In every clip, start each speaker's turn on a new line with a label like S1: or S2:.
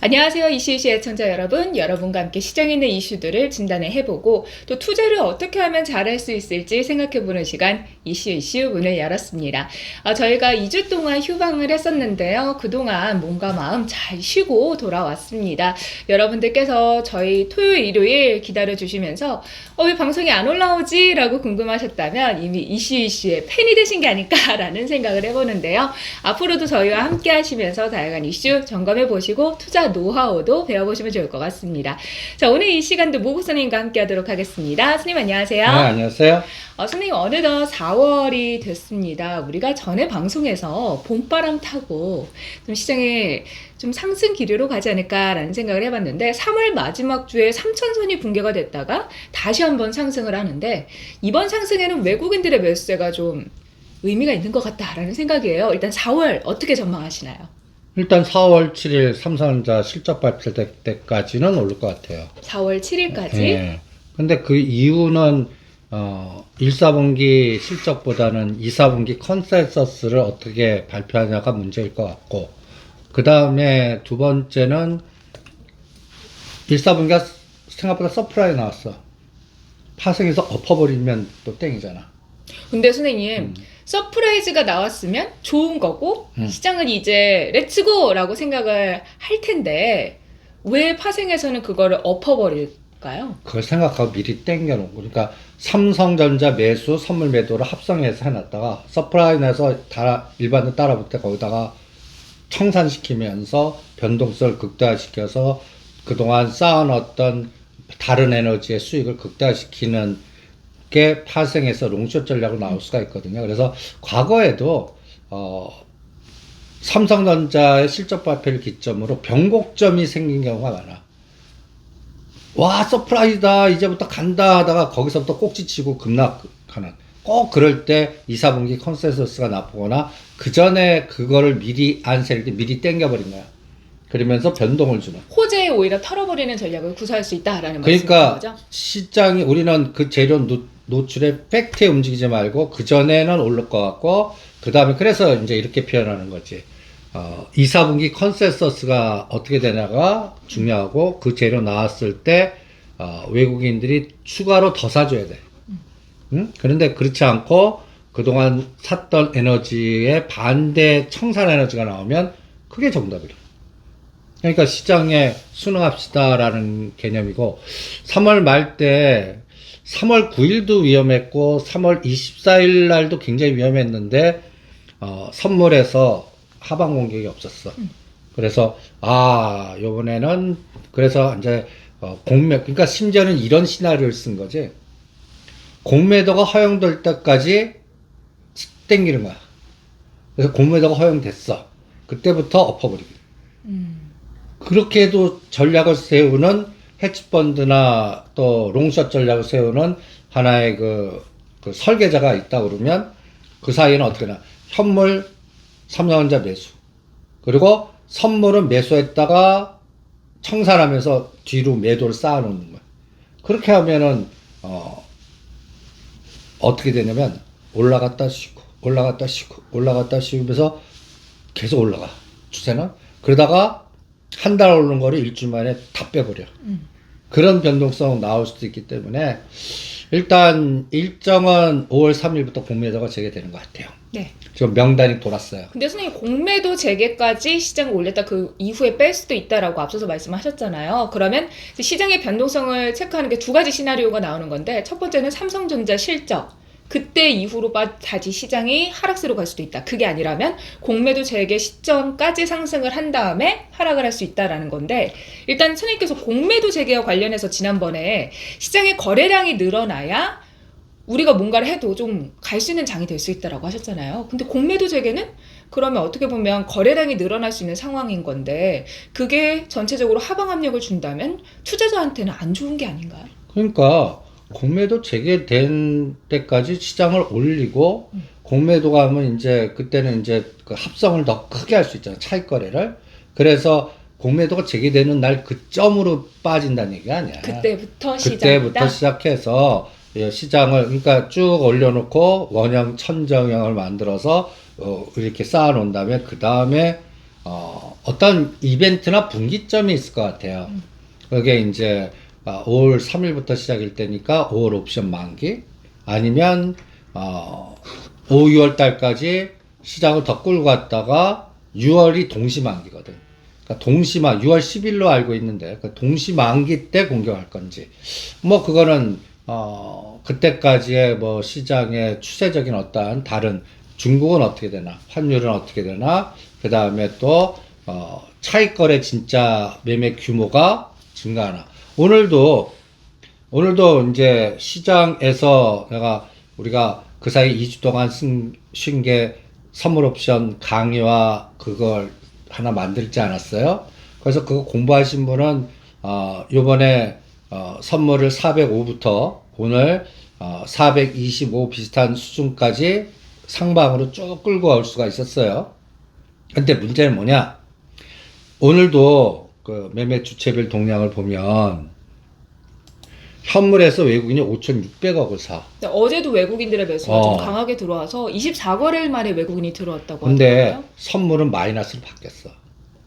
S1: 안녕하세요. 이슈이슈 애청자 여러분. 여러분과 함께 시장에 있는 이슈들을 진단해 해보고 또 투자를 어떻게 하면 잘할 수 있을지 생각해보는 시간 이슈이슈 문을 열었습니다. 저희가 2주 동안 휴방을 했었는데요. 그동안 몸과 마음 잘 쉬고 돌아왔습니다. 여러분들께서 저희 토요일, 일요일 기다려주시면서 왜 방송이 안 올라오지? 라고 궁금하셨다면 이미 이슈이슈의 팬이 되신 게 아닐까라는 생각을 해보는데요. 앞으로도 저희와 함께 하시면서 다양한 이슈 점검해 보시고 투자 노하우도 배워보시면 좋을 것 같습니다. 자, 오늘 이 시간도 모국 선생님과 함께 하도록 하겠습니다. 선생님 안녕하세요.
S2: 네, 안녕하세요.
S1: 선생님 어느덧 4월이 됐습니다. 우리가 전에 방송에서 봄바람 타고 좀 시장에 좀 상승 기류로 가지 않을까라는 생각을 해봤는데 3월 마지막 주에 3천선이 붕괴가 됐다가 다시 한번 상승을 하는데 이번 상승에는 외국인들의 매수세가 좀 의미가 있는 것 같다라는 생각이에요. 일단 4월 어떻게 전망하시나요?
S2: 일단 4월 7일 삼성전자 실적 발표될 때까지는 오를 것 같아요.
S1: 4월 7일까지?
S2: 네. 근데 그 이유는 1, 4분기 실적보다는 2, 4분기 컨센서스를 어떻게 발표하냐가 문제일 것 같고, 그 다음에 두 번째는 1, 4분기가 생각보다 서프라이 나왔어. 파생해서 엎어버리면 또 땡이잖아.
S1: 근데 선생님 서프라이즈가 나왔으면 좋은 거고 시장은 이제 렛츠고라고 생각을 할 텐데 왜 파생해서는 그거를 엎어버릴까요?
S2: 그걸 생각하고 미리 땡겨놓고, 그러니까 삼성전자 매수 선물 매도를 합성해서 해놨다가 서프라이즈 내서 일반은 따라붙을 때 거기다가 청산시키면서 변동성을 극대화시켜서 그동안 쌓아놨던 다른 에너지의 수익을 극대화시키는 게 파생해서 롱숏 전략으로 나올 수가 있거든요. 그래서 과거에도 삼성전자의 실적 발표를 기점으로 변곡점이 생긴 경우가 많아. 와, 서프라이즈다, 이제부터 간다 하다가 거기서부터 꼭지치고 급락하는, 꼭 그럴 때 2, 4분기 컨센서스가 나쁘거나 그 전에 그거를 미리 안 세릴 때 미리 땡겨버린 거야. 그러면서 변동을 주는.
S1: 호재에 오히려 털어버리는 전략을 구사할 수 있다라는
S2: 그러니까
S1: 말씀인 거죠?
S2: 시장이, 우리는 그 재료 노출의 팩트에 움직이지 말고 그 전에는 오를 것 같고, 그 다음에 그래서 이제 이렇게 표현하는 거지. 2, 4분기 컨센서스가 어떻게 되냐가 중요하고, 그 재료 나왔을 때 외국인들이 추가로 더 사줘야 돼. 응? 그런데 그렇지 않고 그동안 샀던 에너지에 반대 청산 에너지가 나오면 그게 정답이래. 그러니까 시장에 순응합시다라는 개념이고, 3월 말 때 3월 9일도 위험했고 3월 24일 날도 굉장히 위험했는데 선물에서 하방 공격이 없었어. 그래서 요번에는 그래서 이제 그러니까 심지어는 이런 시나리오를 쓴 거지. 공매도가 허용될 때까지 땡기는 거야. 그래서 공매도가 허용됐어. 그때부터 엎어버리기. 그렇게 해도 전략을 세우는 헤지펀드나 또 롱숏 전략을 세우는 하나의 그 설계자가 있다 그러면 그 사이에는 어떻게 되나. 현물 삼성전자 매수. 그리고 선물은 매수했다가 청산하면서 뒤로 매도를 쌓아놓는 거야. 그렇게 하면은, 어떻게 되냐면 올라갔다 쉬고, 올라갔다 쉬고, 올라갔다 쉬면서 계속 올라가. 추세는. 그러다가 한 달 오르는 거를 일주일 만에 다 빼버려. 그런 변동성 나올 수도 있기 때문에 일단 일정은 5월 3일부터 공매도가 재개되는 것 같아요.
S1: 네.
S2: 지금 명단이 돌았어요.
S1: 근데 선생님 공매도 재개까지 시장을 올렸다 그 이후에 뺄 수도 있다라고 앞서서 말씀하셨잖아요. 그러면 시장의 변동성을 체크하는 게 두 가지 시나리오가 나오는 건데 첫 번째는 삼성전자 실적. 그때 이후로 다시 시장이 하락세로 갈 수도 있다. 그게 아니라면 공매도 재개 시점까지 상승을 한 다음에 하락을 할 수 있다라는 건데 일단 선생님께서 공매도 재개와 관련해서 지난번에 시장의 거래량이 늘어나야 우리가 뭔가를 해도 좀 갈 수 있는 장이 될 수 있다라고 하셨잖아요. 근데 공매도 재개는 그러면 어떻게 보면 거래량이 늘어날 수 있는 상황인 건데 그게 전체적으로 하방 압력을 준다면 투자자한테는 안 좋은 게 아닌가요?
S2: 그러니까 공매도 재개된 때까지 시장을 올리고 공매도가 하면 이제 그때는 이제 그 합성을 더 크게 할 수 있잖아. 차익 거래를. 그래서 공매도가 재개되는 날 그 점으로 빠진다는 얘기가 아니야.
S1: 그때부터
S2: 그때부터 시작해서 시장을 그러니까 쭉 올려놓고 원형 천정형을 만들어서 이렇게 쌓아놓은 다음에 그 다음에 어떤 이벤트나 분기점이 있을 것 같아요. 그게 이제 5월 3일부터 시작일 때니까 5월 옵션 만기, 아니면 5, 6월 달까지 시장을 더 끌고 갔다가 6월이 동시만기거든. 그러니까 6월 10일로 알고 있는데 그 동시만기 때 공격할 건지, 뭐 그거는 그때까지의 뭐 시장의 추세적인 어떠한 다른, 중국은 어떻게 되나, 환율은 어떻게 되나, 그 다음에 또 차익거래 진짜 매매 규모가 증가하나. 오늘도 이제 시장에서 우리가 그 사이 2주 동안 쉰 게 선물 옵션 강의와 그걸 하나 만들지 않았어요? 그래서 그거 공부하신 분은 요번에 선물을 405부터 오늘 425 비슷한 수준까지 상방으로 쭉 끌고 올 수가 있었어요. 근데 문제는 뭐냐? 오늘도 그 매매 주체별 동향을 보면 현물에서 외국인이 5,600억을 사.
S1: 근데 어제도 외국인들의 매수가 좀 강하게 들어와서 24거래일 만에 외국인이 들어왔다고 하더라고요.
S2: 선물은 마이너스로 바뀌었어.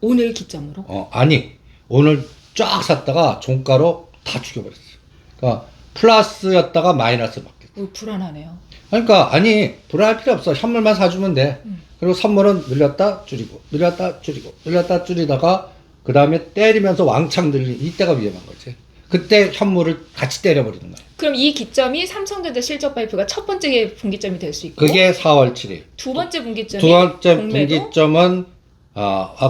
S1: 오늘 기점으로?
S2: 아니, 오늘 쫙 샀다가 종가로 다 죽여버렸어. 그러니까 플러스였다가 마이너스로 바뀌었어.
S1: 불안하네요.
S2: 그러니까 불안할 필요 없어. 현물만 사주면 돼. 그리고 선물은 늘렸다 줄이고 늘렸다 줄이고 늘렸다 줄이다가 그 다음에 때리면서 왕창 늘리는 이때가 위험한 거지. 그때 현물을 같이 때려버리는 거야.
S1: 그럼 이 기점이 삼성전자 실적 발표가 첫 번째 분기점이 될 수 있고,
S2: 그게 4월 7일.
S1: 두 번째 분기점이
S2: 두 번째
S1: 공매도?
S2: 분기점은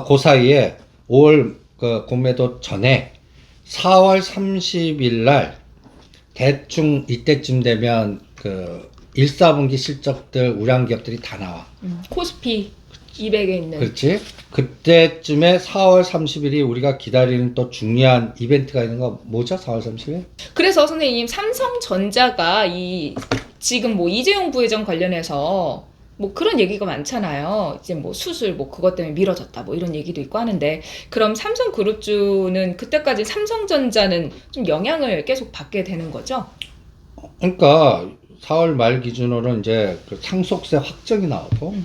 S2: 그 사이에 5월 그 공매도 전에 4월 30일 날 대충 이때쯤 되면 그 1사분기 실적들 우량 기업들이 다 나와.
S1: 코스피 200에 있는.
S2: 그렇지? 그때쯤에 4월 30일이 우리가 기다리는 또 중요한 이벤트가 있는 거 뭐죠? 4월 30일?
S1: 그래서 선생님, 삼성전자가 지금 뭐 이재용 부회장 관련해서 뭐 그런 얘기가 많잖아요. 이제 뭐 수술 뭐 그것 때문에 미뤄졌다 뭐 이런 얘기도 있고 하는데, 그럼 삼성그룹주는 그때까지 삼성전자는 좀 영향을 계속 받게 되는 거죠?
S2: 그러니까 4월 말 기준으로 이제 그 상속세 확정이 나오고,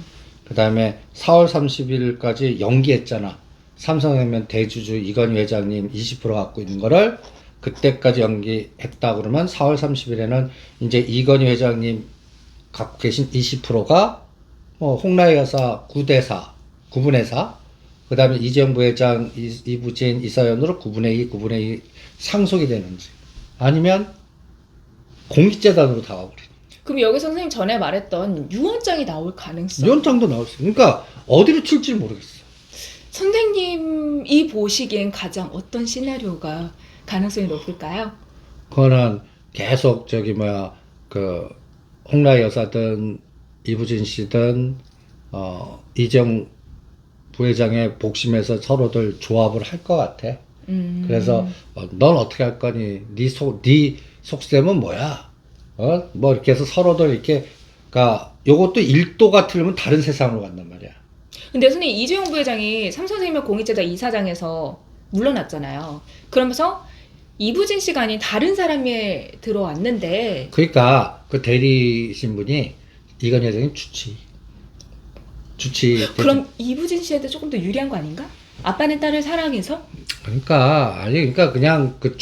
S2: 그 다음에 4월 30일까지 연기했잖아. 삼성생명 대주주 이건희 회장님 20% 갖고 있는 거를 그때까지 연기했다 그러면 4월 30일에는 이제 이건희 회장님 갖고 계신 20%가 뭐 홍라이 여사 9대4, 9분의 4, 그 다음에 이재용 부회장, 이부진, 이사연으로 9분의 2, 9분의 2 상속이 되는지, 아니면 공익재단으로 다 가버리는.
S1: 그럼 여기서 선생님 전에 말했던 유언장이 나올 가능성?
S2: 유언장도 나올 수 있어. 그러니까 어디로 튈지 모르겠어.
S1: 선생님이 보시기엔 가장 어떤 시나리오가 가능성이 높을까요?
S2: 그거는 계속 그 홍라이 여사든 이부진 씨든 이재용 부회장의 복심에서 서로들 조합을 할 것 같아. 그래서 넌 어떻게 할 거니? 네 속셈은 뭐야? 뭐 이렇게 해서 서로들 이렇게, 그러니까 요것도 1도가 틀리면 다른 세상으로 간단 말이야.
S1: 근데 선생님, 이재용 부회장이 삼성생명 공익재단 이사장에서 물러났잖아요. 그러면서 이부진 씨가 아닌 다른 사람이 들어왔는데,
S2: 그러니까 그 대리신 분이 이건희 회장님 주치.
S1: 그럼 이부진 씨한테 조금 더 유리한 거 아닌가? 아빠는 딸을 사랑해서?
S2: 그러니까 그냥 그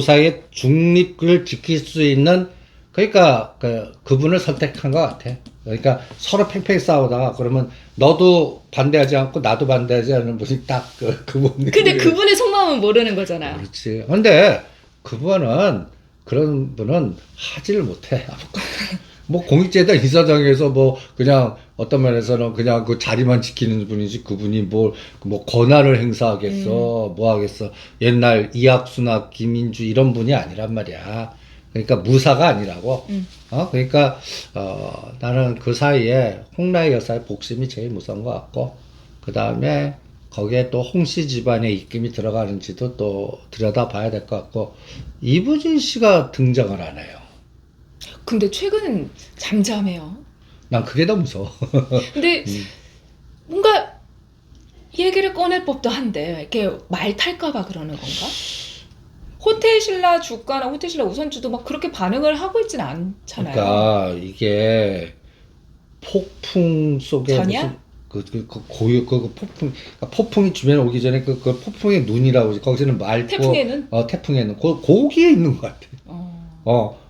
S2: 사이에 중립을 지킬 수 있는, 그러니까 그분을 선택한 것 같아. 그러니까 서로 팽팽히 싸우다가 그러면 너도 반대하지 않고 나도 반대하지 않는 분이 딱 그분.
S1: 근데 그분의 속마음은 모르는 거잖아요.
S2: 그렇지. 근데 그런 분은 하지를 못해. 뭐 공익재단 이사장에서 뭐 그냥 어떤 면에서는 그냥 그 자리만 지키는 분이지, 그분이 뭐 권한을 행사하겠어, 뭐 하겠어. 옛날 이학수나 김인주 이런 분이 아니란 말이야. 그러니까 무사가 아니라고. 그러니까 나는 그 사이에 홍라이 여사의 복심이 제일 무서운 것 같고, 그 다음에 거기에 또 홍씨 집안의 입김이 들어가는지도 또 들여다봐야 될 것 같고, 이부진 씨가 등장을 안 해요.
S1: 근데 최근은 잠잠해요.
S2: 난 그게 더 무서워.
S1: 근데 뭔가 얘기를 꺼낼 법도 한데 이렇게 말 탈까봐 그러는 건가? 호텔신라 주가나 호텔신라 우선주도 막 그렇게 반응을 하고 있진 않잖아요.
S2: 그러니까 이게 폭풍 속에
S1: 전이야?
S2: 폭풍, 그러니까 폭풍이 주변에 오기 전에 그 폭풍의 눈이라고 그러지. 거기서는 맑고.
S1: 태풍의 눈?
S2: 태풍의 눈. 거기에 있는 것 같아.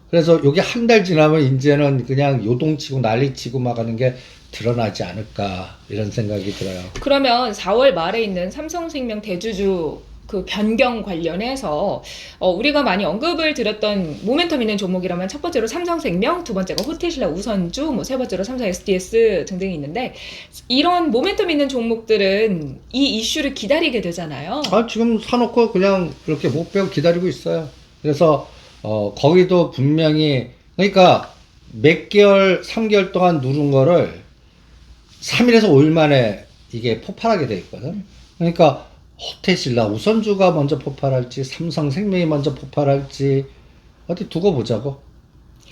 S2: 그래서 요게 한 달 지나면 이제는 그냥 요동치고 난리치고 막 하는 게 드러나지 않을까, 이런 생각이 들어요.
S1: 그러면 4월 말에 있는 삼성생명 대주주 그 변경 관련해서 우리가 많이 언급을 드렸던 모멘텀 있는 종목이라면 첫 번째로 삼성생명, 두 번째가 호텔신라 우선주, 뭐 세 번째로 삼성 SDS 등등이 있는데 이런 모멘텀 있는 종목들은 이 이슈를 기다리게 되잖아요.
S2: 지금 사놓고 그냥 이렇게 못 빼고 기다리고 있어요. 그래서, 거기도 분명히, 그러니까 몇 개월, 3개월 동안 누른 거를 3일에서 5일 만에 이게 폭발하게 돼 있거든. 그러니까 호텔신라 우선주가 먼저 폭발할지, 삼성생명이 먼저 폭발할지, 어디 두고 보자고.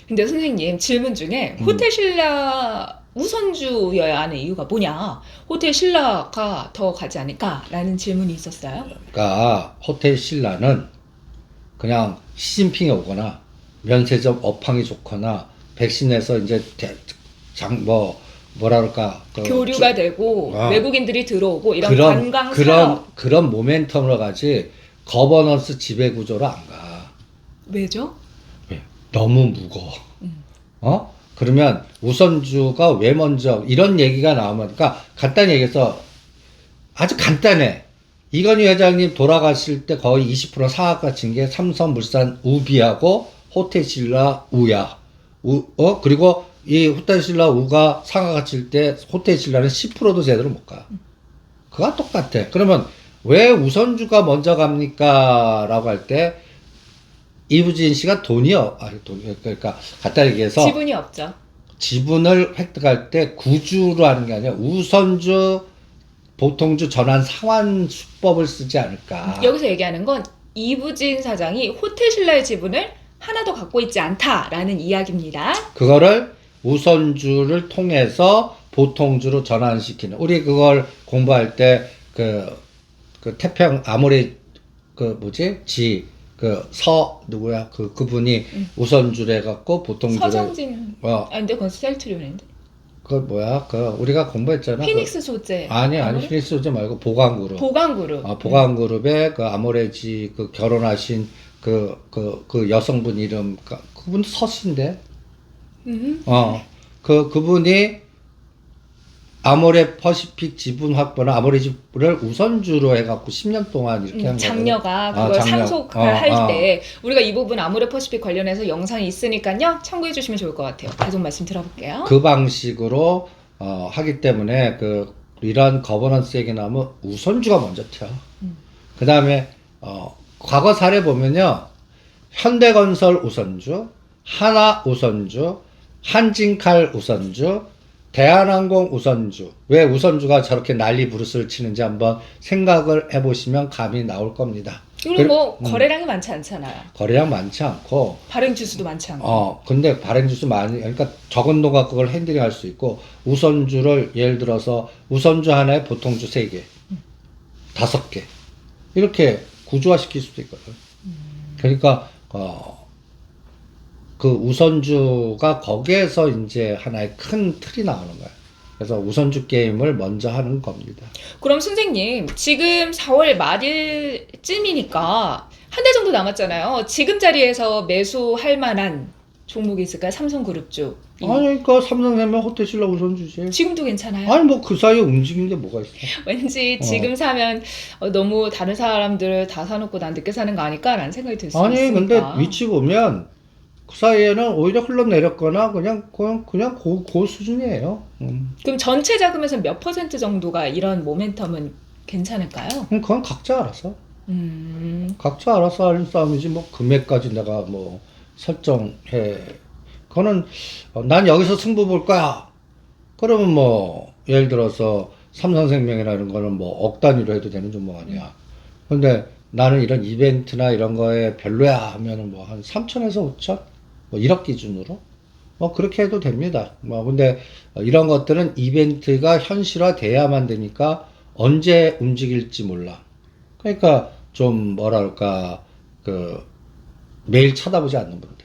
S1: 근데 선생님 질문 중에 호텔신라 우선주여야 하는 이유가 뭐냐? 호텔신라가 더 가지 않을까라는 질문이 있었어요.
S2: 그러니까 호텔신라는 그냥 시진핑이 오거나 면세점 업황이 좋거나 백신에서 이제 뭐라 그럴까,
S1: 교류가 되고 외국인들이 들어오고 이런 관광
S2: 그런 모멘텀으로 가지 거버넌스 지배 구조로 안 가.
S1: 왜죠?
S2: 왜? 너무 무거워. 그러면 우선주가 왜 먼저 이런 얘기가 나오면, 그러니까 간단히 얘기해서 아주 간단해. 이건희 회장님 돌아가실 때 거의 20% 상한가 친 게 삼성물산 우비하고 호텔신라 우야. 그리고 이 호텔신라 우가 상한가 칠 때 호텔신라는 10%도 제대로 못 가. 그거 똑같아. 그러면 왜 우선주가 먼저 갑니까? 라고 할 때 이부진 씨가 그러니까 간단히 얘기해서
S1: 지분이 없죠.
S2: 지분을 획득할 때 구주로 하는 게 아니라 우선주, 보통주 전환 상환 수법을 쓰지 않을까.
S1: 여기서 얘기하는 건 이부진 사장이 호텔신라의 지분을 하나도 갖고 있지 않다라는 이야기입니다.
S2: 그거를 우선주를 통해서 보통주로 전환시키는. 우리 그걸 공부할 때 그 태평 아모레 누구야? 그분이 우선주를 해갖고 보통주를.
S1: 서정진. 근데 그건 셀트리온인데.
S2: 우리가 공부했잖아.
S1: 피닉스 소재.
S2: 아니, 피닉스 소재 말고 보강그룹. 보강그룹의 그 아모레지 결혼하신 그 여성분 이름, 그분 서씨인데. 그분이 아모레 퍼시픽 지분 확보나 아모레 지분을 우선주로 해갖고 10년 동안 이렇게 한 거예요.
S1: 장녀가 그걸 상속할 때 우리가 이 부분 아모레 퍼시픽 관련해서 영상이 있으니까요. 참고해 주시면 좋을 것 같아요. 계속 말씀 들어볼게요.
S2: 그 방식으로 하기 때문에 이런 거버넌스 얘기 나오면 우선주가 먼저 튀어. 그 다음에 과거 사례 보면요. 현대건설 우선주, 하나 우선주, 한진칼 우선주, 대한항공 우선주. 왜 우선주가 저렇게 난리 부르스를 치는지 한번 생각을 해보시면 감이 나올 겁니다.
S1: 그리고 거래량이 많지 않잖아요.
S2: 거래량 많지 않고.
S1: 발행주수도 많지 않고.
S2: 근데 발행주수 그러니까 적은 돈가 그걸 핸들링 할 수 있고, 우선주를 예를 들어서 우선주 하나에 보통주 3개, 5개. 이렇게 구조화 시킬 수도 있거든. 그러니까, 그 우선주가 거기에서 이제 하나의 큰 틀이 나오는 거야. 그래서 우선주 게임을 먼저 하는 겁니다.
S1: 그럼 선생님, 지금 4월 말일쯤이니까 한 달 정도 남았잖아요. 지금 자리에서 매수할 만한 종목이 있을까요? 삼성그룹주.
S2: 그러니까 삼성생명 호텔신라 우선주지.
S1: 지금도 괜찮아요?
S2: 그 사이에 움직이는 게 뭐가 있어.
S1: 왠지 지금 사면 너무 다른 사람들 다 사놓고 난 늦게 사는 거 아닐까라는 생각이 들 수 있으니까.
S2: 근데 위치 보면 그 사이에는 오히려 흘러내렸거나 그냥 그 수준이에요.
S1: 그럼 전체 자금에서 몇 % 정도가 이런 모멘텀은 괜찮을까요?
S2: 그건 각자 알아서. 각자 알아서 하는 싸움이지, 금액까지 내가 설정해. 그거는, 난 여기서 승부 볼 거야. 그러면 예를 들어서 삼성생명이라는 거는 억 단위로 해도 되는 종목 아니야. 근데 나는 이런 이벤트나 이런 거에 별로야 하면은 한 3천에서 5천? 1억 기준으로? 그렇게 해도 됩니다. 근데 이런 것들은 이벤트가 현실화 돼야만 되니까 언제 움직일지 몰라. 그러니까 좀 매일 쳐다보지 않는 분들.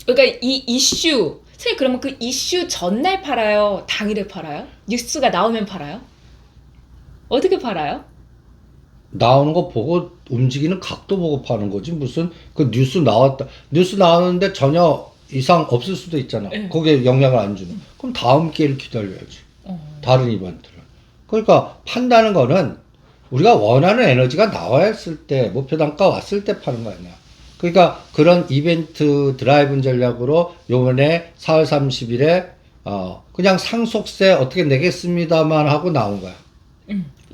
S1: 그러니까 이 이슈, 선생님 그러면 그 이슈 전날 팔아요? 당일에 팔아요? 뉴스가 나오면 팔아요? 어떻게 팔아요?
S2: 나오는 거 보고 움직이는 각도 보고 파는 거지. 무슨 그 뉴스 나왔다. 뉴스 나오는데 전혀 이상 없을 수도 있잖아.
S1: 네.
S2: 거기에 영향을 안 주는. 그럼 다음 기회를 기다려야지. 다른 이벤트를. 그러니까 판다는 거는 우리가 원하는 에너지가 나와야 했을 때, 목표 단가 왔을 때 파는 거 아니야. 그러니까 그런 이벤트 드라이브 전략으로 요번에 4월 30일에 그냥 상속세 어떻게 내겠습니다만 하고 나온 거야.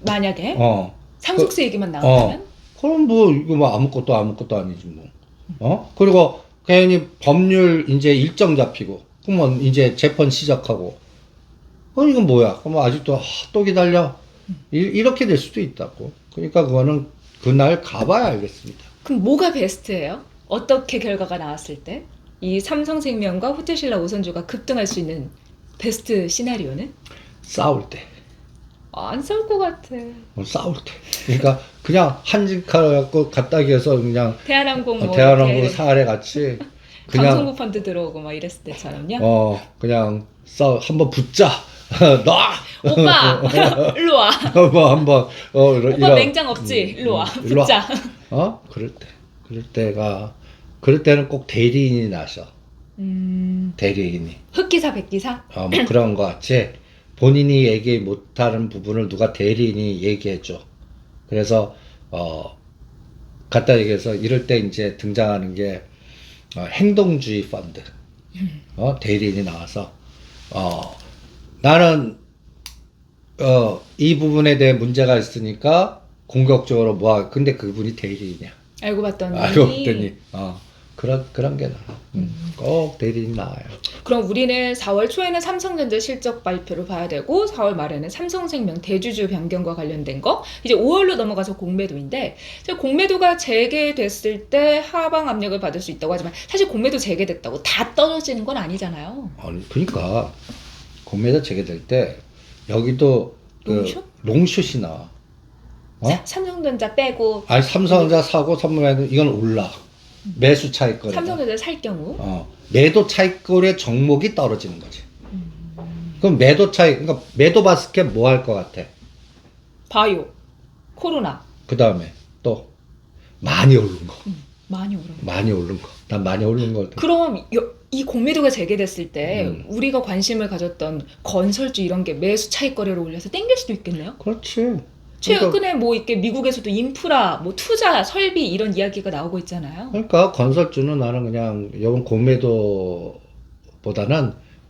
S1: 만약에
S2: 어.
S1: 상속세 얘기만 나온다면?
S2: 그럼 뭐 이거 뭐 아무것도 아니지 뭐. 그리고 괜히 법률 이제 일정 잡히고 그러면 이제 재판 시작하고 이건 뭐야? 그럼 아직도 또 기다려. 이렇게 될 수도 있다고. 그러니까 그거는 그날 가봐야 알겠습니다.
S1: 그럼 뭐가 베스트예요? 어떻게 결과가 나왔을 때? 이 삼성생명과 호텔신라 오선주가 급등할 수 있는 베스트 시나리오는?
S2: 싸울 때.
S1: 안 싸울 것 같아.
S2: 싸울 때. 그러니까 그냥 한진칼 갖고 갖다 기해서 그냥
S1: 대한항공 뭐
S2: 대한항공
S1: 이렇게
S2: 사활에 같이 그냥
S1: 강성구 펀드 들어오고 막 이랬을 때처럼요.
S2: 그냥 한번 붙자. 놔.
S1: 오빠 일로 와.
S2: 뭐 한번
S1: 오빠 맹장 없지? 일로 와.
S2: 일로 와.
S1: 붙자.
S2: 그럴 때는 꼭 대리인이 나셔. 대리인이.
S1: 흑기사 백기사?
S2: 뭐 그런 거 같이 본인이 얘기 못하는 부분을 누가 대리인이 얘기해줘. 그래서 갖다 얘기해서 이럴 때 이제 등장하는 게 행동주의 펀드. 대리인이 나와서 나는 이 부분에 대해 문제가 있으니까 공격적으로 근데 그분이 대리인이야.
S1: 알고 봤더니
S2: 그런 게 나와. 꼭 대리인 나와요.
S1: 그럼 우리는 4월 초에는 삼성전자 실적 발표를 봐야 되고 4월 말에는 삼성생명 대주주 변경과 관련된 거, 이제 5월로 넘어가서 공매도인데, 공매도가 재개됐을 때 하방 압력을 받을 수 있다고 하지만 사실 공매도 재개됐다고 다 떨어지는 건 아니잖아요.
S2: 아니 그러니까 공매도 재개될 때 여기도
S1: 롱숏?
S2: 롱숏이 나와.
S1: 삼성전자 빼고
S2: 아니 삼성전자 사고 선물해도 이건 올라. 매수 차익거래.
S1: 삼성전자 살 경우
S2: 매도 차익거래 종목이 떨어지는 거지. 그럼 매도 차익, 그러니까 매도 바스켓 뭐 할 것 같아?
S1: 바이오, 코로나.
S2: 그 다음에 또 많이 오른 거.
S1: 많이 오른 거.
S2: 많이 오른 거. 난 많이 오른 거.
S1: 그럼 이 공매도가 재개됐을 때 우리가 관심을 가졌던 건설주 이런 게 매수 차익 거래로 올려서 땡길 수도 있겠네요.
S2: 그렇지.
S1: 최근에 뭐 이렇게 미국에서도 인프라, 뭐 투자, 설비 이런 이야기가 나오고 있잖아요.
S2: 그러니까 건설주는 나는 그냥 이번 공매도보다는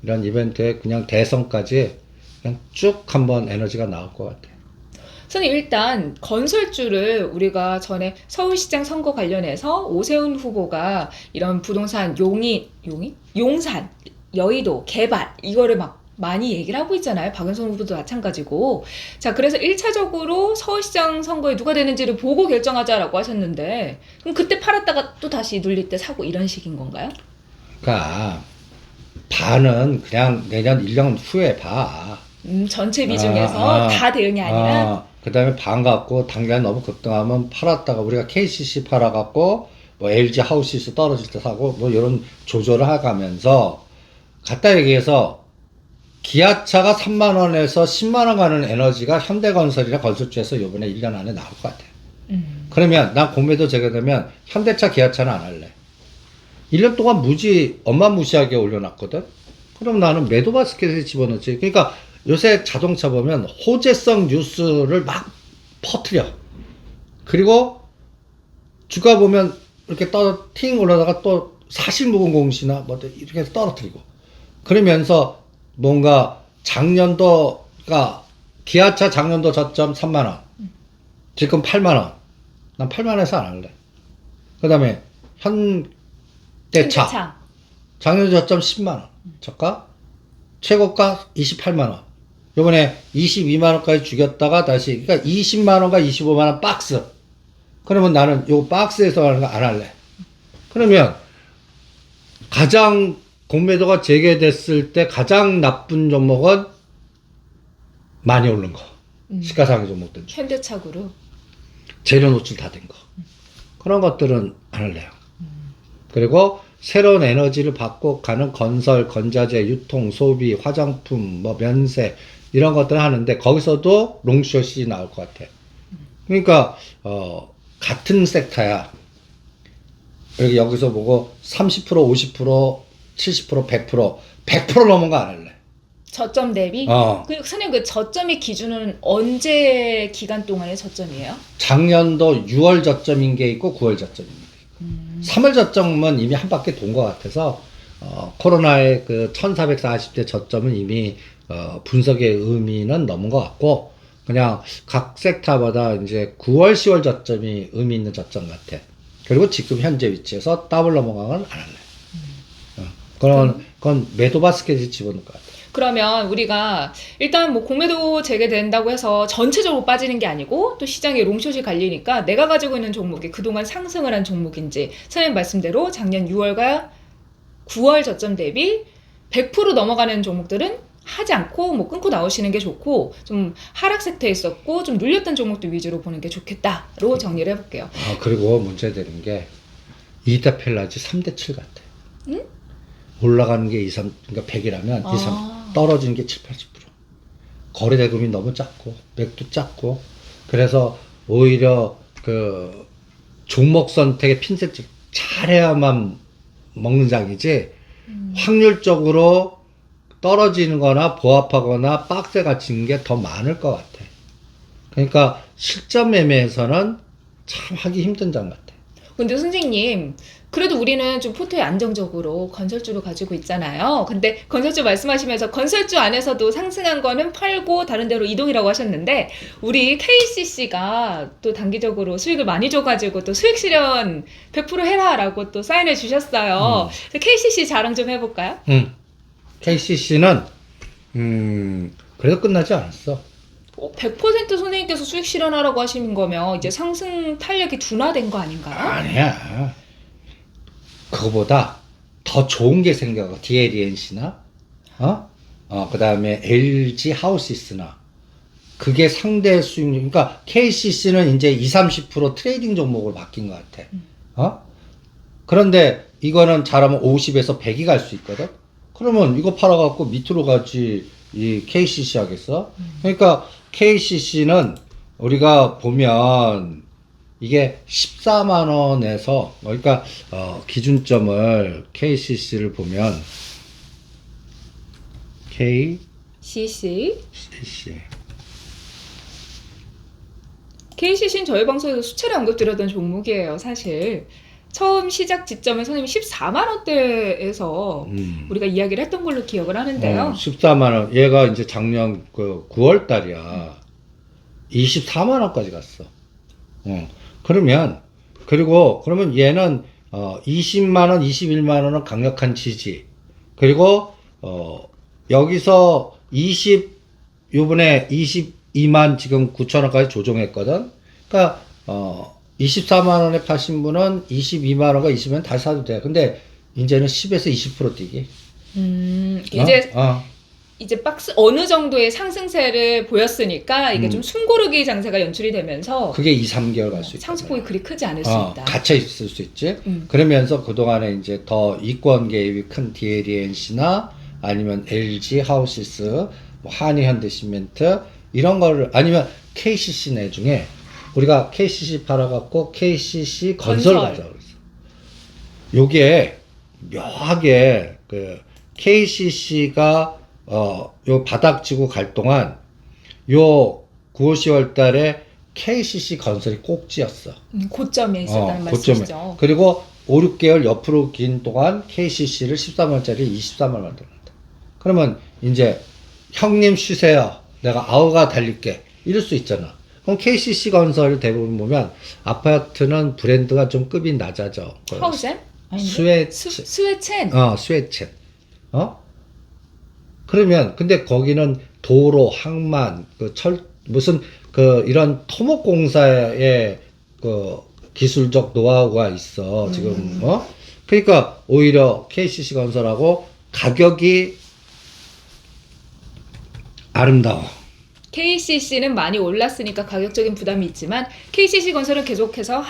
S2: 이런 이벤트에 그냥 대선까지 그냥 쭉 한번 에너지가 나올 것 같아요.
S1: 선생님, 일단 건설주를 우리가 전에 서울시장 선거 관련해서 오세훈 후보가 이런 부동산 용산, 여의도, 개발 이거를 막 많이 얘기를 하고 있잖아요. 박은선 후보도 마찬가지고. 자, 그래서 1차적으로 서울시장 선거에 누가 되는지를 보고 결정하자라고 하셨는데, 그럼 그때 팔았다가 또 다시 눌릴 때 사고 이런 식인 건가요?
S2: 그러니까 반은 그냥 내년 1년 후에 봐.
S1: 전체 비중에서 다 대응이 아니라.
S2: 그 다음에 반 갖고 당장 너무 급등하면 팔았다가 우리가 KCC 팔아갖고 뭐 LG 하우시스 떨어질 때 사고 뭐 이런 조절을 해가면서 갖다 얘기해서 기아차가 3만 원에서 10만 원 가는 에너지가 현대건설이나 건설주에서 이번에 1년 안에 나올 것 같아요. 그러면 난 공매도 재개되면 현대차, 기아차는 안 할래. 1년 동안 무시하게 올려놨거든. 그럼 나는 매도 바스켓에 집어넣지. 그러니까 요새 자동차 보면 호재성 뉴스를 막 퍼뜨려. 그리고 주가 보면 이렇게 팅 올라다가 또 사실무근공시나 뭐 이렇게 해서 떨어뜨리고. 그러면서 뭔가 작년도가 기아차 작년도 저점 3만 원. 지금 8만 원. 난 8만 원에서 안 할래. 그다음에 현대차. 작년 저점 10만 원. 저가 최고가 28만 원. 요번에 22만 원까지 죽였다가 다시 그러니까 20만 원과 25만 원 박스. 그러면 나는 요 박스에서 하는 거 안 할래. 그러면 가장 공매도가 재개됐을 때 가장 나쁜 종목은 많이 오른 거. 시가상위 종목들.
S1: 현대차 그룹.
S2: 재료 노출 다 된 거. 그런 것들은 안 할래요. 그리고 새로운 에너지를 받고 가는 건설, 건자재, 유통, 소비, 화장품, 뭐 면세 이런 것들을 하는데 거기서도 롱숏이 나올 것 같아. 그러니까 같은 섹터야. 여기서 보고 30%, 50%, 70%, 100% 넘은 거 안 할래.
S1: 저점 대비? 그 선생님 그 저점의 기준은 언제 기간 동안의 저점이에요?
S2: 작년도 6월 저점인 게 있고 9월 저점인 게 있고 3월 저점은 이미 한 바퀴 돈 것 같아서 코로나의 그 1440대 저점은 이미 분석의 의미는 넘은 것 같고 그냥 각 섹터마다 이제 9월 10월 저점이 의미 있는 저점 같아. 그리고 지금 현재 위치에서 더블 넘어간 건 안 할래. 그건 매도 바스켓에 집어넣을 것 같아.
S1: 그러면 우리가 일단 뭐 공매도 재개된다고 해서 전체적으로 빠지는 게 아니고 또 시장에 롱숏이 갈리니까 내가 가지고 있는 종목이 그동안 상승을 한 종목인지 선생님 말씀대로 작년 6월과 9월 저점 대비 100% 넘어가는 종목들은 하지 않고 뭐 끊고 나오시는 게 좋고 좀 하락 섹터에 있었고 좀 눌렸던 종목들 위주로 보는 게 좋겠다로 정리를 해볼게요.
S2: 그리고 문제되는 게 2대 펠라지 3대 7 같아.
S1: 응?
S2: 올라가는 게 2, 3, 그러니까 100이라면 2, 3, 떨어지는 게 7, 80%. 거래 대금이 너무 작고, 맥도 작고, 그래서 오히려 그 종목 선택의 핀셋 잘해야만 먹는 장이지, 확률적으로 떨어지는 거나 보합하거나 박스에 갇히는 게 더 많을 것 같아. 그러니까 실전 매매에서는 참 하기 힘든 장 같아.
S1: 근데 선생님 그래도 우리는 좀 포트에 안정적으로 건설주를 가지고 있잖아요. 근데 건설주 말씀하시면서 건설주 안에서도 상승한 거는 팔고 다른 데로 이동이라고 하셨는데 우리 KCC가 또 단기적으로 수익을 많이 줘가지고 또 수익 실현 100% 해라라고 또 사인해 주셨어요. 그래서 KCC 자랑 좀 해볼까요?
S2: KCC는 그래도 끝나지 않았어.
S1: 100% 선생님께서 수익 실현하라고 하시는 거면 이제 상승 탄력이 둔화된 거 아닌가요?
S2: 아니야. 그거보다 더 좋은 게 생겨. DLNC나, 그 다음에 LG 하우시스나. 그게 상대 수익률, 그러니까 KCC는 이제 20, 30% 트레이딩 종목으로 바뀐 것 같아. 그런데 이거는 잘하면 50에서 100이 갈 수 있거든? 그러면 이거 팔아갖고 밑으로 가지, 이 KCC 하겠어? 그러니까 KCC는 우리가 보면 이게 14만원에서, 그러니까, 기준점을 KCC를 보면,
S1: CC.
S2: KCC.
S1: KCC는 저희 방송에서 수차례 언급드렸던 종목이에요, 사실. 처음 시작 지점에 선생님이 14만 원대에서 우리가 이야기를 했던 걸로 기억을 하는데요.
S2: 14만 원. 얘가 이제 작년 그 9월 달이야. 24만 원까지 갔어. 그러면 얘는 20만 원, 21만 원은 강력한 지지. 그리고 여기서 요번에 22만 지금 9천 원까지 조정했거든. 그러니까 24만 원에 파신 분은 22만 원과 20만 다시 사도 돼. 근데 이제는 10에서 20% 뛰기.
S1: 이제 박스 어느 정도의 상승세를 보였으니까 이게 좀 숨고르기 장세가 연출이 되면서
S2: 그게 2, 3개월 갈 수 있다.
S1: 상승폭이 그리 크지 않을 수 있다.
S2: 갇혀 있을 수 있지. 그러면서 그동안에 이제 더 이권 개입이 큰 DLNC나 아니면 LG 하우시스, 뭐 한이 현대시멘트 이런 거를 아니면 KCC 내중에 우리가 KCC 팔아갖고 KCC 건설 가자 그랬어. 요게 묘하게 그 KCC가 요 바닥지고 갈 동안 요 9월 10월 달에 KCC 건설이 꼭지였어.
S1: 고점에 있었다는 말씀이죠.
S2: 그리고 5, 6개월 옆으로 긴 동안 KCC를 13원짜리 23원 만들었다. 그러면 이제 형님 쉬세요. 내가 아우가 달릴게. 이럴 수 있잖아. 그럼 KCC 건설 대부분 보면 아파트는 브랜드가 좀 급이 낮아져.
S1: 하우젠?
S2: 스웨첸.
S1: 스웨첸.
S2: 그러면 근데 거기는 도로, 항만, 무슨 이런 토목공사의 그 기술적 노하우가 있어 지금. 그러니까 오히려 KCC 건설하고 가격이 아름다워.
S1: KCC는 많이 올랐으니까 가격적인 부담이 있지만 KCC 건설은 계속해서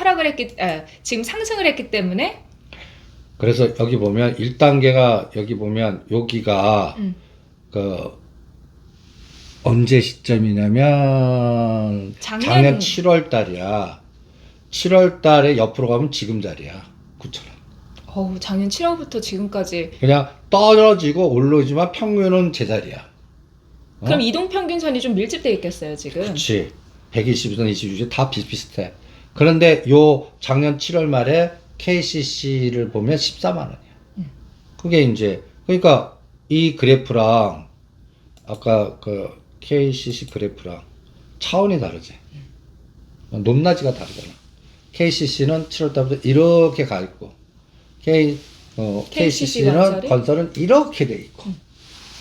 S1: 지금 상승을 했기 때문에
S2: 그래서 여기 보면 1단계가 여기 보면 여기가 그 언제 시점이냐면 작년 7월 달이야. 7월 달에 옆으로 가면 지금 자리야. 9,000원.
S1: 작년 7월부터 지금까지.
S2: 그냥 떨어지고 오르지만 평균은 제자리야.
S1: 그럼 이동평균선이 좀 밀집돼 있겠어요, 지금?
S2: 그렇지. 120선, 26선 다 비슷비슷해. 그런데 요 작년 7월 말에 KCC를 보면 14만 원이야. 그게 이제 그러니까 이 그래프랑 아까 그 KCC 그래프랑 차원이 다르지. 높낮이가 다르잖아. KCC는 7월 달부터 이렇게 가 있고 KCC는 건설은 이렇게 돼 있고.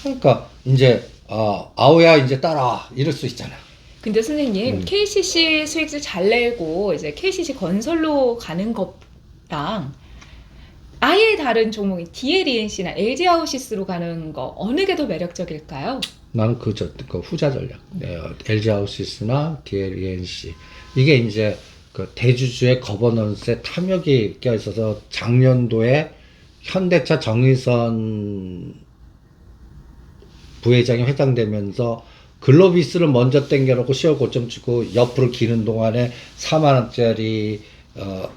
S2: 그러니까 이제 아우야 이제 따라와 이럴 수 있잖아.
S1: 근데 선생님, KCC 수익을 잘 내고 이제 KCC 건설로 가는 것랑 아예 다른 종목인 DLENC나 LG아우시스로 가는 거 어느 게 더 매력적일까요?
S2: 나는 그 후자 전략. LG아우시스나 DLENC 이게 이제 그 대주주의 거버넌스에 탐욕이 껴 있어서 작년도에 현대차 정의선 부회장이 회장되면서 글로비스를 먼저 땡겨놓고 10월 고점 치고 옆으로 기는 동안에 4만원짜리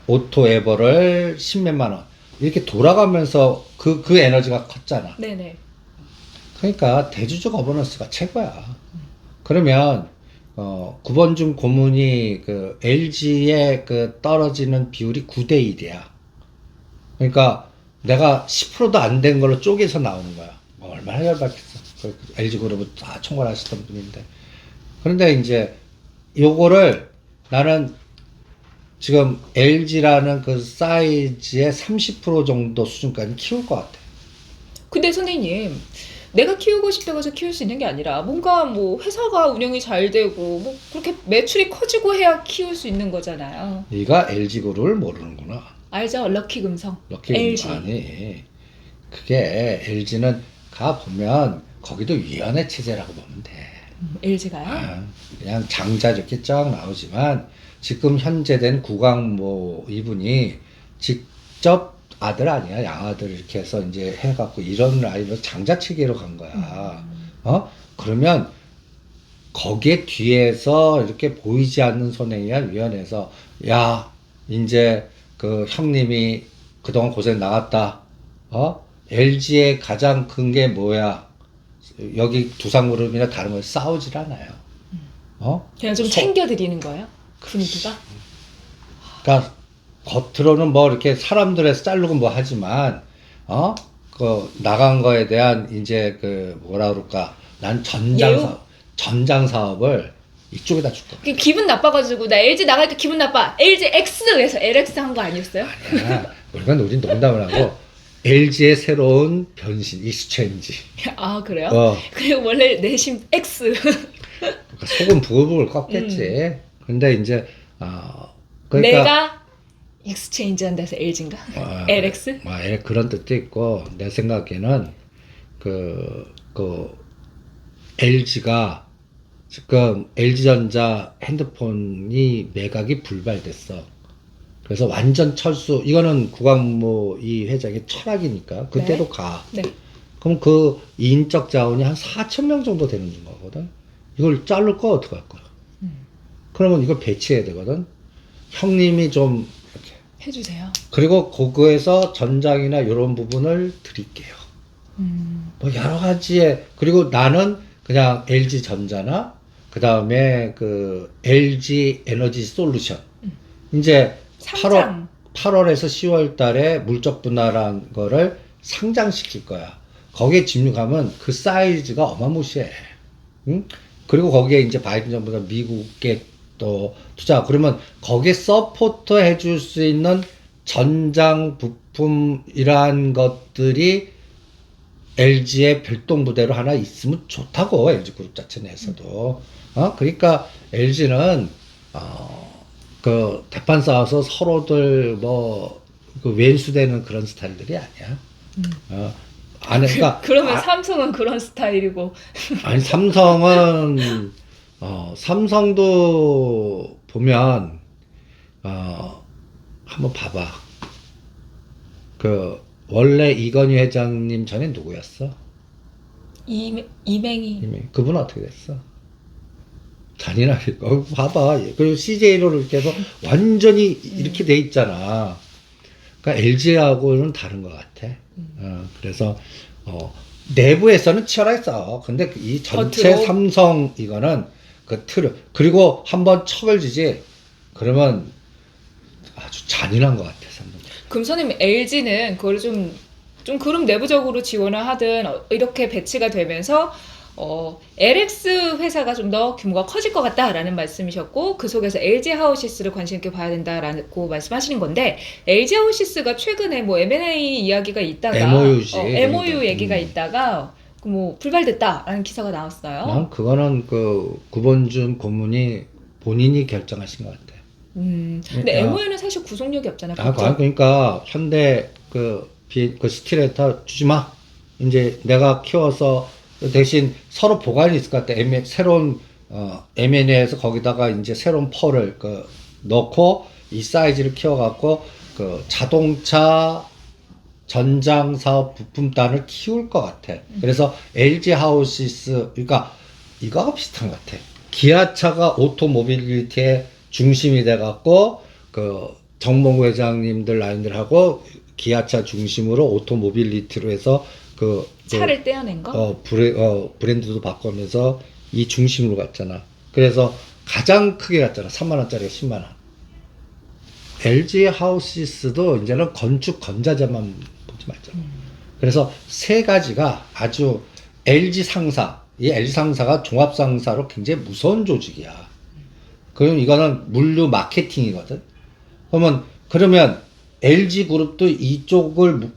S2: 오토 에버를 10몇만 원 이렇게 돌아가면서 그 에너지가 컸잖아.
S1: 네네.
S2: 그러니까 대주주 거버넌스가 최고야. 그러면 9번 중 고문이 그 LG의 그 떨어지는 비율이 9대 1이야. 그러니까 내가 10%도 안 된 걸로 쪼개서 나오는 거야. 얼마나 열받겠어. LG그룹을 다 총괄하시던 분인데. 그런데 이제 요거를 나는 지금 LG라는 그 사이즈의 30% 정도 수준까지 키울 것 같아.
S1: 근데 선생님, 내가 키우고 싶다고 해서 키울 수 있는 게 아니라 뭔가 뭐 회사가 운영이 잘 되고 뭐 그렇게 매출이 커지고 해야 키울 수 있는 거잖아요.
S2: 네가 LG그룹을 모르는구나.
S1: 알죠? 럭키금성.
S2: 럭키금성. 아니, 그게 LG는 가 보면 거기도 위원회 체제라고 보면 돼.
S1: LG가요?
S2: 그냥 장자 이렇게 쫙 나오지만 지금 현재 된 구광모 이분이 직접 아들 아니야, 양아들 이렇게 해서 이제 해갖고 이런 라인으로 장자 체계로 간 거야. 그러면 거기에 뒤에서 이렇게 보이지 않는 손에 의한 위원회에서 야 이제 그 형님이 그동안 고생 나갔다. LG의 가장 큰 게 뭐야? 여기 두산그룹이나 다른 걸 싸우질 않아요.
S1: 그냥 좀 챙겨드리는 거예요? 분위기가?
S2: 그러니까 겉으로는 뭐 이렇게 사람들에서 자르고 뭐 하지만 그 나간 거에 대한 이제 그 뭐라 그럴까? 난 전장 사업을 이쪽에다 줄 거야.
S1: 기분 나빠가지고 나 LG 나가니까 기분 나빠. LG X에서 LX 한 거 아니었어요?
S2: 아니야. 우린 농담을 하고 LG의 새로운 변신, 익스체인지.
S1: 아 그래요? 그리고 원래 내심 X.
S2: 그러니까 속은 부글부글 꺾겠지. 근데 이제 그러니까
S1: 내가 익스체인지 한다 해서 LG인가? LX?
S2: 그런 뜻도 있고 내 생각에는 그 LG가 지금 LG전자 핸드폰이 매각이 불발됐어. 그래서 완전 철수. 이거는 구광모 이 회장의 철학이니까 그대로
S1: 네.
S2: 가.
S1: 네.
S2: 그럼 그 인적 자원이 한 4,000명 정도 되는 거거든. 이걸 자를 거 어떡할 거야? 그러면 이걸 배치해야 되거든. 형님이 좀 이렇게
S1: 해주세요.
S2: 그리고 거기에서 전장이나 이런 부분을 드릴게요. 뭐 여러 가지의 그리고 나는 그냥 LG 전자나 그 다음에 그 LG 에너지 솔루션 이제 8월에서 10월 달에 물적 분할한 거를 상장시킬 거야. 거기에 집중하면 그 사이즈가 어마무시해. 응? 그리고 거기에 이제 바이든 정부가 미국에 또 투자. 그러면 거기에 서포터 해줄 수 있는 전장 부품이란 것들이 LG의 별동 부대로 하나 있으면 좋다고. LG그룹 자체 내에서도. 그러니까 LG는 그 대판 싸워서 서로들 그 왼수되는 그런 스타일들이 아니야. 그러니까
S1: 그러면 삼성은 그런 스타일이고.
S2: 아니 삼성은 삼성도 보면 한번 봐봐. 그 원래 이건희 회장님 전에 누구였어?
S1: 이맹희.
S2: 그분은 어떻게 됐어? 잔인하니까. 봐봐. 그리고 CJ로 이렇게 해서 완전히 이렇게 돼 있잖아. 그러니까 LG하고는 다른 것 같아. 그래서, 내부에서는 치열하게 싸워. 근데 이 전체
S1: 겉으로?
S2: 삼성 이거는 그 틀, 그리고 한번 척을 지지, 그러면 아주 잔인한 것 같아, 삼성.
S1: 금손님 LG는 그걸 좀 그룹 내부적으로 지원을 하든 이렇게 배치가 되면서 LX 회사가 좀 더 규모가 커질 것 같다라는 말씀이셨고 그 속에서 LG 하우시스를 관심 있게 봐야 된다라고 말씀하시는 건데 LG 하우시스가 최근에 뭐 M&A 이야기가 있다가
S2: MOU지.
S1: MOU
S2: 그러니까.
S1: 얘기가 있다가 뭐 불발됐다라는 기사가 나왔어요.
S2: 난 그거는 그 구본준 고문이 본인이 결정하신 것 같아.
S1: 근데
S2: 야.
S1: MOU는 사실 구속력이 없잖아요.
S2: 그러니까 현대 그 스틸레터 주지 마. 이제 내가 키워서 대신 서로 보관이 있을 것 같아. 새로운 M&A에서 거기다가 이제 새로운 펄을 넣고 이 사이즈를 키워갖고 그 자동차 전장 사업 부품단을 키울 것 같아. 그래서 LG 하우시스, 그러니까 이거하고 비슷한 것 같아. 기아차가 오토모빌리티의 중심이 돼갖고 그 정몽구 회장님들 라인들하고 기아차 중심으로 오토모빌리티로 해서
S1: 차를 떼어낸 거?
S2: 브랜드도 바꾸면서 이 중심으로 갔잖아. 그래서 가장 크게 갔잖아. 3만 원짜리가 10만 원. LG 하우시스도 이제는 건축 건자재만 보지 말자. 그래서 세 가지가 아주 LG 상사, 이 LG 상사가 종합 상사로 굉장히 무서운 조직이야. 그럼 이거는 물류 마케팅이거든. 그러면 LG 그룹도 이쪽을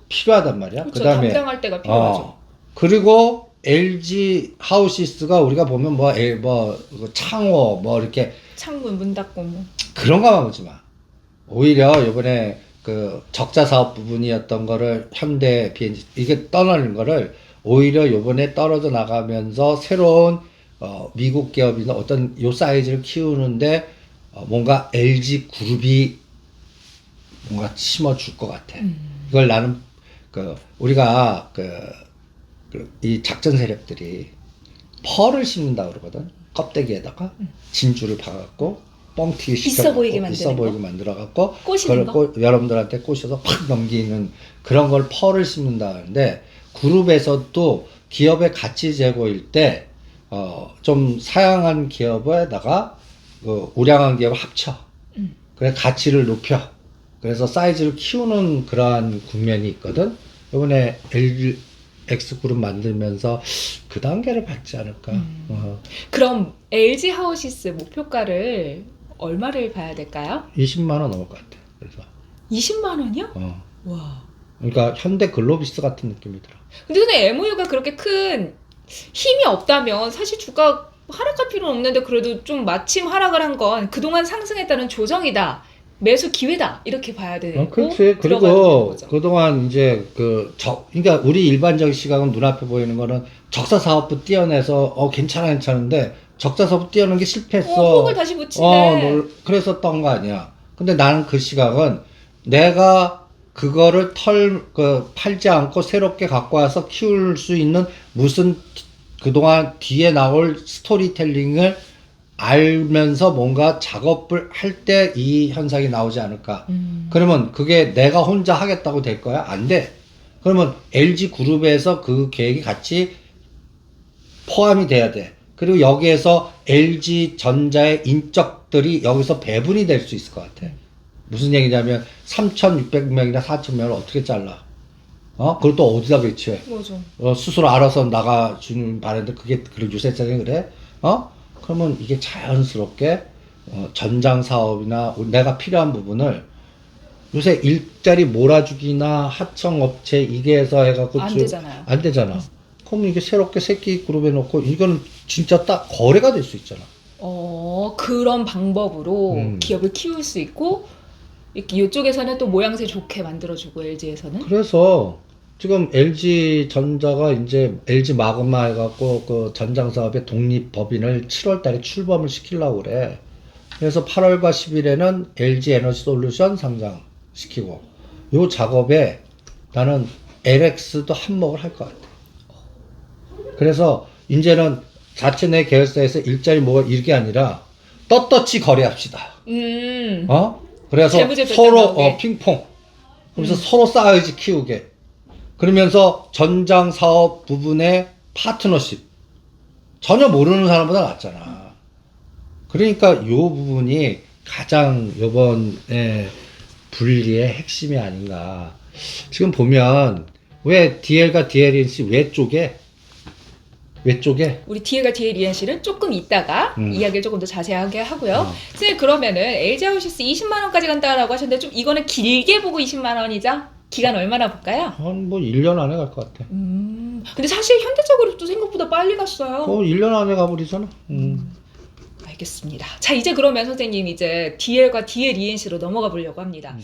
S2: 필요하단 말이야.
S1: 그렇죠.
S2: 그다음에
S1: 담당할 때가 필요하죠.
S2: 그리고 LG 하우시스가 우리가 보면 창호 이렇게
S1: 창문 문 닫고 뭐.
S2: 그런 거만 보지 마. 오히려 이번에 그 적자 사업 부분이었던 거를 현대 BNG 이게 떠나는 거를 오히려 요번에 떨어져 나가면서 새로운 미국 기업이나 어떤 요 사이즈를 키우는데 뭔가 LG 그룹이 뭔가 심어줄 것 같아. 이걸 나는 우리가 이 작전 세력들이 펄을 심는다 그러거든. 껍데기에다가 진주를 박아갖고 뻥튀기
S1: 있어 보이게
S2: 만들어갖고
S1: 꼬시는
S2: 그걸 여러분들한테 꼬셔서 팍 넘기는 그런 걸 펄을 심는다 하는데 그룹에서도 기업의 가치 제고일 때 좀 사양한 기업에다가 우량한 기업을 합쳐. 그래 가치를 높여. 그래서 사이즈를 키우는 그러한 국면이 있거든. 이번에 X그룹 만들면서 그 단계를 밟지 않을까.
S1: 그럼 LG 하우시스 목표가를 얼마를 봐야 될까요?
S2: 20만 원 넘을 것 같아. 그래서
S1: 20만 원이요? 와.
S2: 그러니까 현대 글로비스 같은 느낌이더라.
S1: 근데 MOU가 그렇게 큰 힘이 없다면 사실 주가 하락할 필요는 없는데 그래도 좀 마침 하락을 한 건 그동안 상승했다는 조정이다. 매수 기회다. 이렇게 봐야 되고
S2: 그렇지.
S1: 들어가야 되는
S2: 그리고
S1: 거죠.
S2: 그동안 이제 그러니까 우리 일반적인 시각은 눈앞에 보이는 거는 적자 사업부 떼어내서 괜찮은데 적자 사업부 떼어낸 게 실패했어.
S1: 폭을 다시 붙이네.
S2: 그랬었던 거 아니야. 근데 나는 그 시각은 내가 그거를 팔지 않고 새롭게 갖고 와서 키울 수 있는 무슨 그동안 뒤에 나올 스토리텔링을 알면서 뭔가 작업을 할 때 이 현상이 나오지 않을까. 그러면 그게 내가 혼자 하겠다고 될 거야? 안 돼. 그러면 LG 그룹에서 그 계획이 같이 포함이 돼야 돼. 그리고 여기에서 LG 전자의 인적들이 여기서 배분이 될 수 있을 것 같아. 무슨 얘기냐면 3,600명이나 4,000명을 어떻게 잘라? 그걸 또 어디다 배치해?
S1: 맞아.
S2: 스스로 알아서 나가주는 바람인데 그게 요새 세상에 그래? 그러면 이게 자연스럽게 전장 사업이나 내가 필요한 부분을 요새 일자리 몰아주기나 하청업체 이게 해서 해갖고
S1: 안 되잖아요.
S2: 안 되잖아. 그럼 이게 새롭게 새끼 그룹에 놓고 이거는 진짜 딱 거래가 될 수 있잖아.
S1: 그런 방법으로 기업을 키울 수 있고 이쪽에서는 또 모양새 좋게 만들어주고 LG에서는
S2: 그래서 지금 LG 전자가 이제 LG 마그마 해갖고 그 전장 사업의 독립 법인을 7월 달에 출범을 시키려고 그래. 그래서 8월과 10일에는 LG 에너지 솔루션 상장시키고 요 작업에 나는 LX도 한몫을 할 것 같아. 그래서 이제는 자체 내 계열사에서 일자리 뭐 이게 아니라 떳떳이 거래합시다. 그래서
S1: 재무제표
S2: 서로
S1: 나오게.
S2: 핑퐁. 그래서 서로 사이즈 키우게. 그러면서 전장 사업 부분의 파트너십. 전혀 모르는 사람보다 낫잖아. 그러니까 요 부분이 가장 요번에 분리의 핵심이 아닌가. 지금 보면 왜 DL과 DLNC 왜 쪼개?
S1: 우리 DL과 DLENC는 조금 이따가 이야기를 조금 더 자세하게 하고요. 선생님 그러면은 LG하우시스 20만 원까지 간다라고 하셨는데 좀 이거는 길게 보고 20만 원이죠? 기간 얼마나 볼까요?
S2: 한 뭐 1년 안에 갈 것 같아.
S1: 근데 사실 현대적으로도 생각보다 빨리 갔어요.
S2: 1년 안에 가버리잖아.
S1: 알겠습니다. 자 이제 그러면 선생님 이제 DL과 DLENC로 넘어가 보려고 합니다.